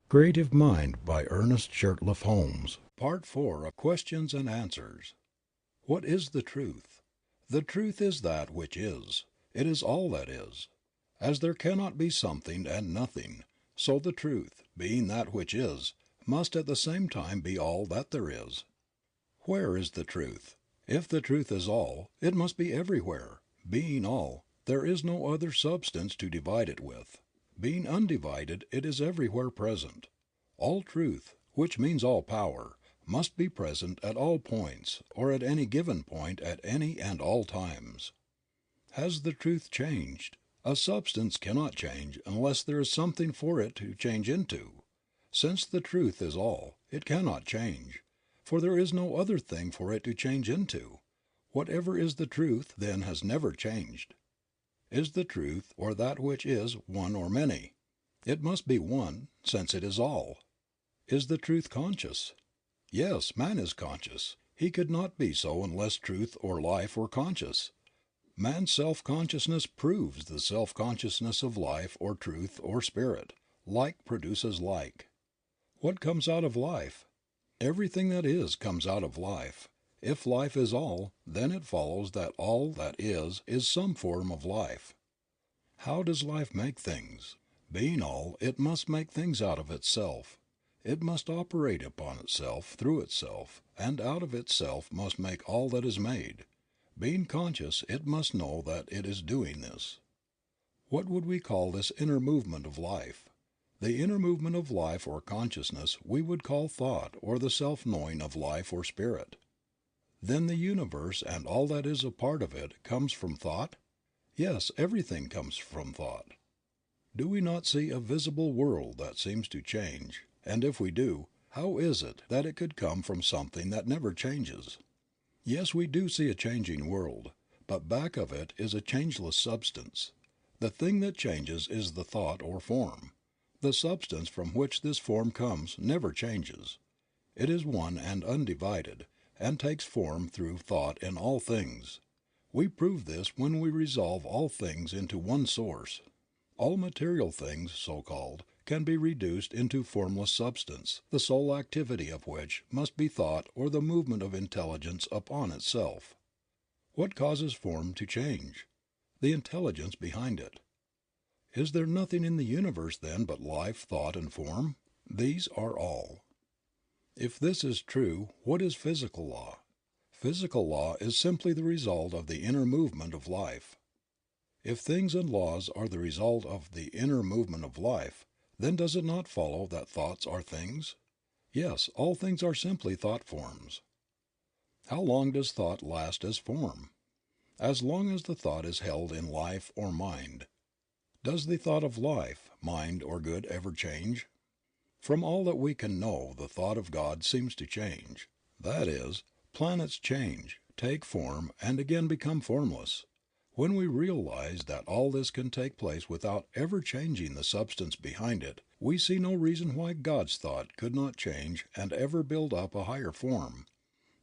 Creative Mind by Ernest Shurtleff Holmes. Part 4 of Questions and Answers. What is the truth? The truth is that which is. It is all that is. As there cannot be something and nothing, so the truth, being that which is, must at the same time be all that there is. Where is the truth? If the truth is all, it must be everywhere. Being all, there is no other substance to divide it with. Being undivided, it is everywhere present. All truth, which means all power, must be present at all points, or at any given point at any and all times. Has the truth changed? A substance cannot change unless there is something for it to change into. Since the truth is all, it cannot change, for there is no other thing for it to change into. Whatever is the truth then has never changed. Is the truth, or that which is, one or many? It must be one, since it is all. Is the truth conscious? Yes, man is conscious. He could not be so unless truth or life were conscious. Man's self-consciousness proves the self-consciousness of life or truth or spirit. Like produces like. What comes out of life? Everything that is comes out of life. If life is all, then it follows that all that is some form of life. How does life make things? Being all, it must make things out of itself. It must operate upon itself, through itself, and out of itself must make all that is made. Being conscious, it must know that it is doing this. What would we call this inner movement of life? The inner movement of life or consciousness we would call thought, or the self-knowing of life or spirit. Then the universe and all that is a part of it comes from thought? Yes, everything comes from thought. Do we not see a visible world that seems to change, and if we do, how is it that it could come from something that never changes? Yes, we do see a changing world, but back of it is a changeless substance. The thing that changes is the thought or form. The substance from which this form comes never changes. It is one and undivided, and takes form through thought in all things. We prove this when we resolve all things into one source. All material things, so called, can be reduced into formless substance, the sole activity of which must be thought or the movement of intelligence upon itself. What causes form to change? The intelligence behind it. Is there nothing in the universe then but life, thought, and form? These are all. If this is true, what is physical law? Physical law is simply the result of the inner movement of life. If things and laws are the result of the inner movement of life, then does it not follow that thoughts are things? Yes, all things are simply thought forms. How long does thought last as form? As long as the thought is held in life or mind. Does the thought of life, mind, or good ever change? From all that we can know, the thought of God seems to change. That is, planets change, take form, and again become formless. When we realize that all this can take place without ever changing the substance behind it, we see no reason why God's thought could not change and ever build up a higher form.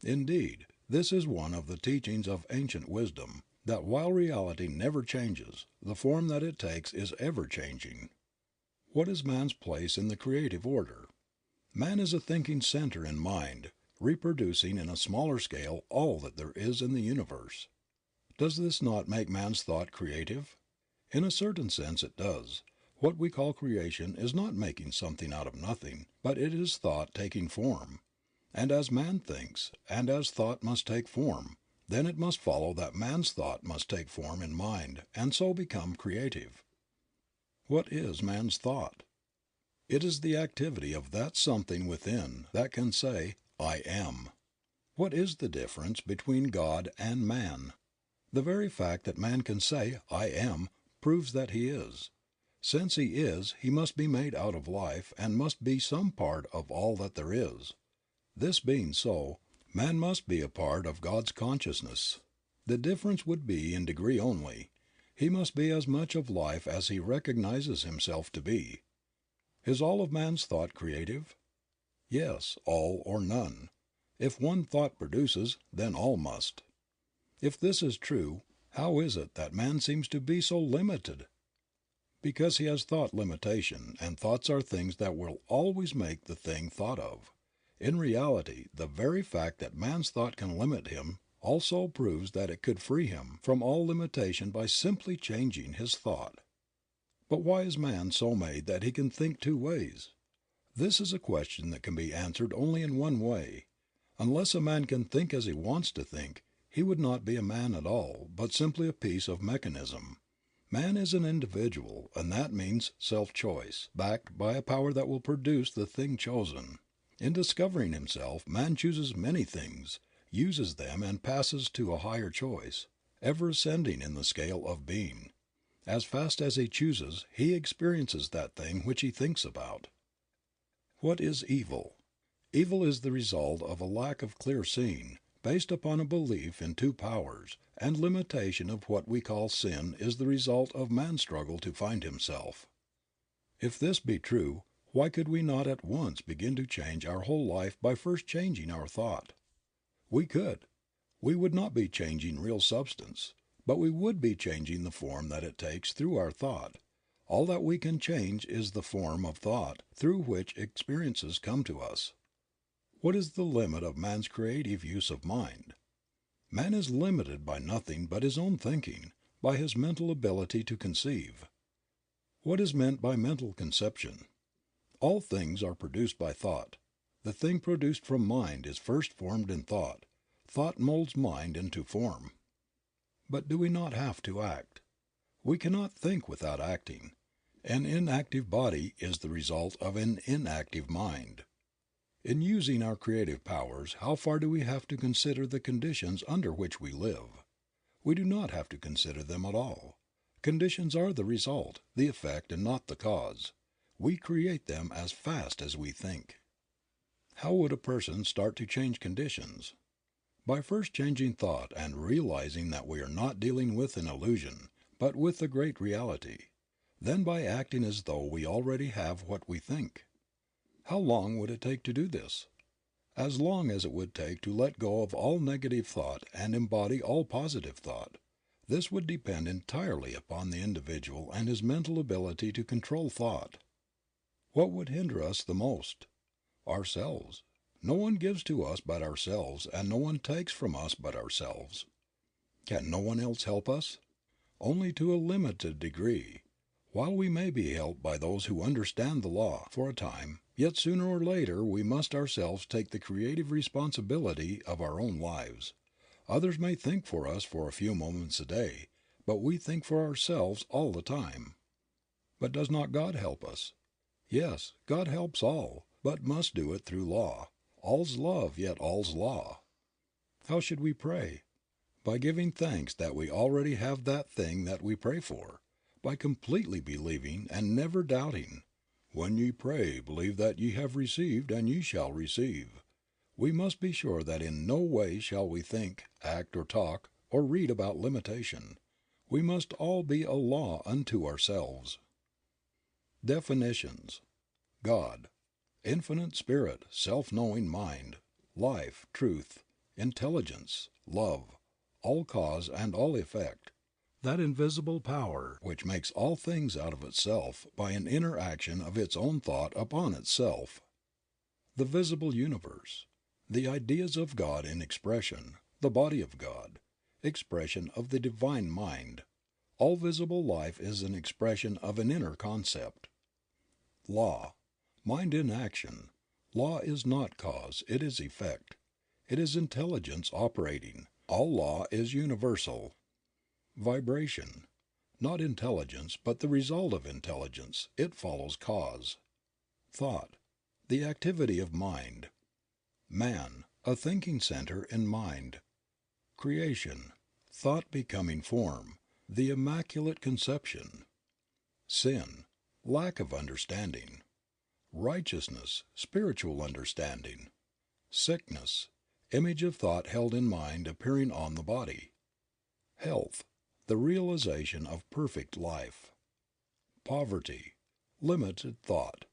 Indeed, this is one of the teachings of ancient wisdom, that while reality never changes, the form that it takes is ever changing. What is man's place in the creative order? Man is a thinking center in mind, reproducing in a smaller scale all that there is in the universe. Does this not make man's thought creative? In a certain sense it does. What we call creation is not making something out of nothing, but it is thought taking form. And as man thinks, and as thought must take form, then it must follow that man's thought must take form in mind and so become creative. What is man's thought? It is the activity of that something within that can say, I am. What is the difference between God and man? The very fact that man can say, I am, proves that he is. Since he is, he must be made out of life and must be some part of all that there is. This being so, man must be a part of God's consciousness. The difference would be in degree only. He must be as much of life as he recognizes himself to be. Is all of man's thought creative? Yes, all or none. If one thought produces, then all must. If this is true, how is it that man seems to be so limited? because he has thought limitation, and thoughts are things that will always make the thing thought of. In reality, the very fact that man's thought can limit him also proves that it could free him from all limitation by simply changing his thought. But why is man so made that he can think two ways? This is a question that can be answered only in one way. Unless a man can think as he wants to think, he would not be a man at all, but simply a piece of mechanism. Man is an individual, and that means self-choice, backed by a power that will produce the thing chosen. In discovering himself, man chooses many things, uses them and passes to a higher choice, ever ascending in the scale of being. As fast as he chooses, he experiences that thing which he thinks about. What is evil? Evil is the result of a lack of clear seeing, based upon a belief in two powers, and limitation of what we call sin is the result of man's struggle to find himself. If this be true, why could we not at once begin to change our whole life by first changing our thought? We could. We would not be changing real substance, but we would be changing the form that it takes through our thought. All that we can change is the form of thought through which experiences come to us. What is the limit of man's creative use of mind? Man is limited by nothing but his own thinking, by his mental ability to conceive. What is meant by mental conception? All things are produced by thought. The thing produced from mind is first formed in thought. Thought molds mind into form. But do we not have to act? We cannot think without acting. An inactive body is the result of an inactive mind. In using our creative powers, how far do we have to consider the conditions under which we live? We do not have to consider them at all. Conditions are the result, the effect, and not the cause. We create them as fast as we think. How would a person start to change conditions? By first changing thought and realizing that we are not dealing with an illusion, but with the great reality. Then by acting as though we already have what we think. How long would it take to do this? As long as it would take to let go of all negative thought and embody all positive thought. This would depend entirely upon the individual and his mental ability to control thought. What would hinder us the most? Ourselves. No one gives to us but ourselves, and no one takes from us but ourselves. Can no one else help us? Only to a limited degree. While we may be helped by those who understand the law, for a time, yet sooner or later we must ourselves take the creative responsibility of our own lives. Others may think for us for a few moments a day, but we think for ourselves all the time. But does not God help us? Yes, God helps all, but must do it through law. All's love, yet all's law. How should we pray? By giving thanks that we already have that thing that we pray for, by completely believing and never doubting. When ye pray, believe that ye have received, and ye shall receive. We must be sure that in no way shall we think, act, or talk, or read about limitation. We must all be a law unto ourselves. Definitions. God. Infinite Spirit, self-knowing mind, life, truth, intelligence, love, all cause and all effect, that invisible power which makes all things out of itself by an inner action of its own thought upon itself. The visible universe, the ideas of God in expression, the body of God, expression of the divine mind. All visible life is an expression of an inner concept. Law. Mind in action. Law is not cause, it is effect. It is intelligence operating. All law is universal. Vibration. Not intelligence, but the result of intelligence. It follows cause. Thought. The activity of mind. Man. A thinking center in mind. Creation. Thought becoming form. The Immaculate Conception. Sin. Lack of understanding. Righteousness, spiritual understanding. Sickness, image of thought held in mind appearing on the body. Health, the realization of perfect life. Poverty, limited thought.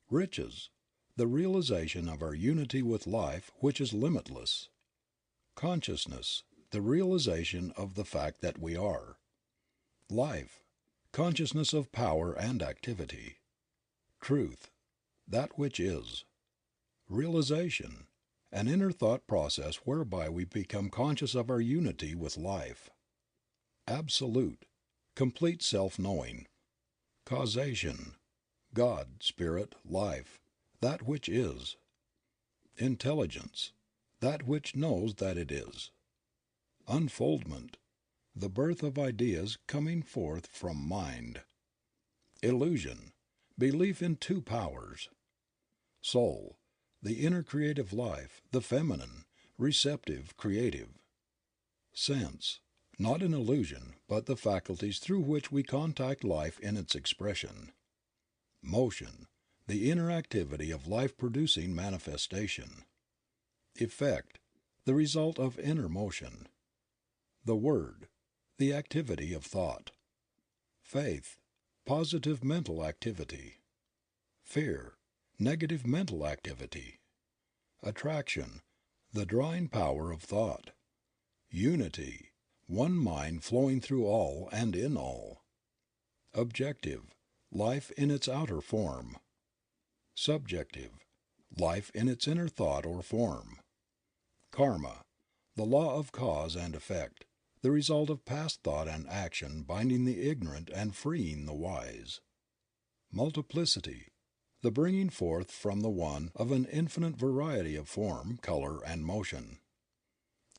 Riches, the realization of our unity with life which is limitless. Consciousness, the realization of the fact that we are. Life, Consciousness of power and activity. Truth, that which is. Realization, an inner thought process whereby we become conscious of our unity with life. Absolute, complete self-knowing. Causation, God, Spirit, Life, that which is. Intelligence, that which knows that it is. Unfoldment, the birth of ideas coming forth from mind. Illusion, belief in two powers. Soul, the inner creative life, the feminine, receptive, creative. Sense, not an illusion, but the faculties through which we contact life in its expression. Motion, the inner activity of life-producing manifestation. Effect, the result of inner motion. The Word, the activity of thought. Faith, positive mental activity. Fear, negative mental activity. Attraction, the drawing power of thought. Unity, one mind flowing through all and in all. Objective, life in its outer form. Subjective, life in its inner thought or form. Karma, the law of cause and effect, the result of past thought and action binding the ignorant and freeing the wise. Multiplicity, the bringing forth from the one of an infinite variety of form, color, and motion.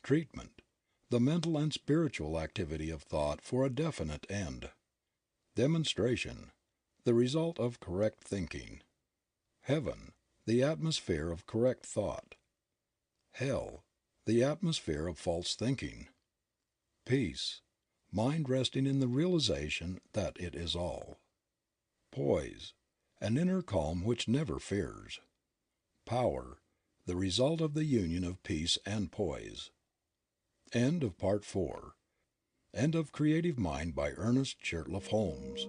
Treatment, the mental and spiritual activity of thought for a definite end. Demonstration, the result of correct thinking. Heaven, the atmosphere of correct thought. Hell, the atmosphere of false thinking. Peace, mind resting in the realization that it is all. Poise, an inner calm which never fears. Power, the result of the union of peace and poise. End of Part 4. End of Creative Mind by Ernest Shurtleff Holmes.